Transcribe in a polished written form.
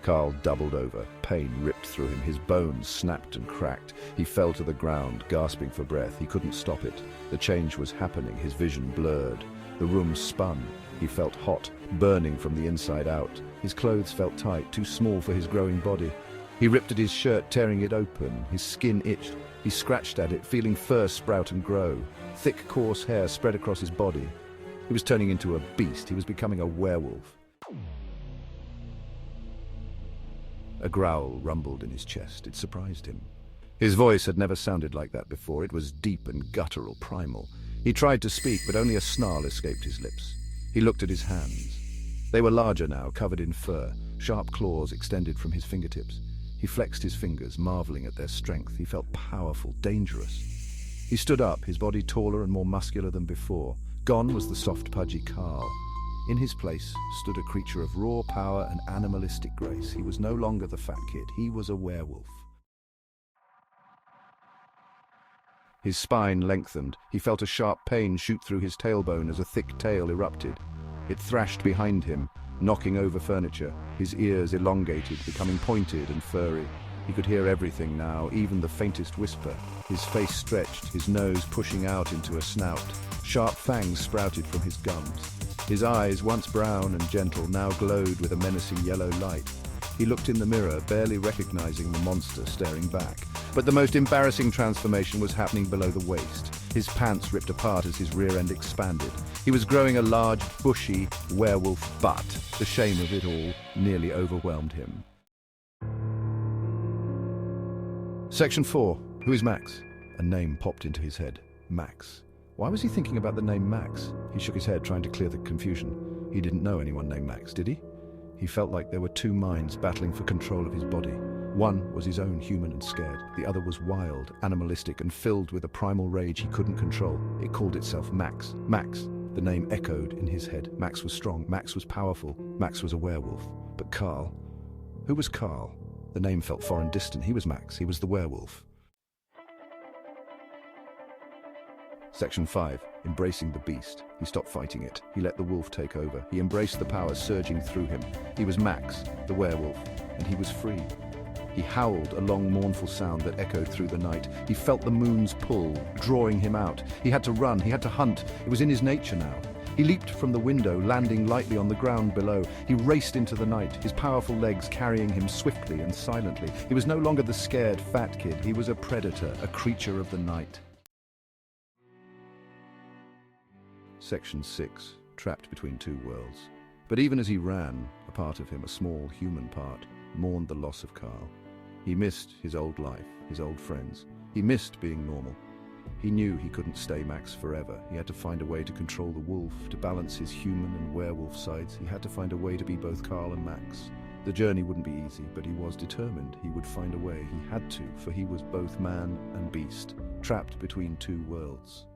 Carl doubled over. Pain ripped through him. His bones snapped and cracked. He fell to the ground, gasping for breath. He couldn't stop it. The change was happening. His vision blurred. The room spun. He felt hot, burning from the inside out. His clothes felt tight, too small for his growing body. He ripped at his shirt, tearing it open. His skin itched. He scratched at it, feeling fur sprout and grow. Thick, coarse hair spread across his body. He was turning into a beast. He was becoming a werewolf. A growl rumbled in his chest. It surprised him. His voice had never sounded like that before. It was deep and guttural, primal. He tried to speak, but only a snarl escaped his lips. He looked at his hands. They were larger now, covered in fur. Sharp claws extended from his fingertips. He flexed his fingers, marveling at their strength. He felt powerful, dangerous. He stood up, his body taller and more muscular than before. Gone was the soft, pudgy Carl. In his place stood a creature of raw power and animalistic grace. He was no longer the fat kid. He was a werewolf. His spine lengthened. He felt a sharp pain shoot through his tailbone as a thick tail erupted. It thrashed behind him, knocking over furniture. His ears elongated, becoming pointed and furry. He could hear everything now, even the faintest whisper. His face stretched, his nose pushing out into a snout. Sharp fangs sprouted from his gums. His eyes, once brown and gentle, now glowed with a menacing yellow light. He looked in the mirror, barely recognizing the monster staring back. But the most embarrassing transformation was happening below the waist. His pants ripped apart as his rear end expanded. He was growing a large, bushy werewolf butt. The shame of it all nearly overwhelmed him. Section 4. Who is Max? A name popped into his head. Max. Why was he thinking about the name Max? He shook his head, trying to clear the confusion. He didn't know anyone named Max, did he? He felt like there were two minds battling for control of his body. One was his own, human and scared. The other was wild, animalistic, and filled with a primal rage he couldn't control. It called itself Max. Max. The name echoed in his head. Max was strong. Max was powerful. Max was a werewolf. But Carl? Who was Carl? The name felt foreign, distant. He was Max. He was the werewolf. Section 5. Embracing the beast. He stopped fighting it. He let the wolf take over. He embraced the power surging through him. He was Max, the werewolf, and he was free. He howled a long, mournful sound that echoed through the night. He felt the moon's pull, drawing him out. He had to run. He had to hunt. It was in his nature now. He leaped from the window, landing lightly on the ground below. He raced into the night, his powerful legs carrying him swiftly and silently. He was no longer the scared, fat kid. He was a predator, a creature of the night. Section 6. Trapped between two worlds. But even as he ran, a part of him, a small human part, mourned the loss of Carl. He missed his old life, his old friends. He missed being normal. He knew he couldn't stay Max forever. He had to find a way to control the wolf, to balance his human and werewolf sides. He had to find a way to be both Carl and Max. The journey wouldn't be easy, but he was determined. He would find a way. He had to, for he was both man and beast, trapped between two worlds.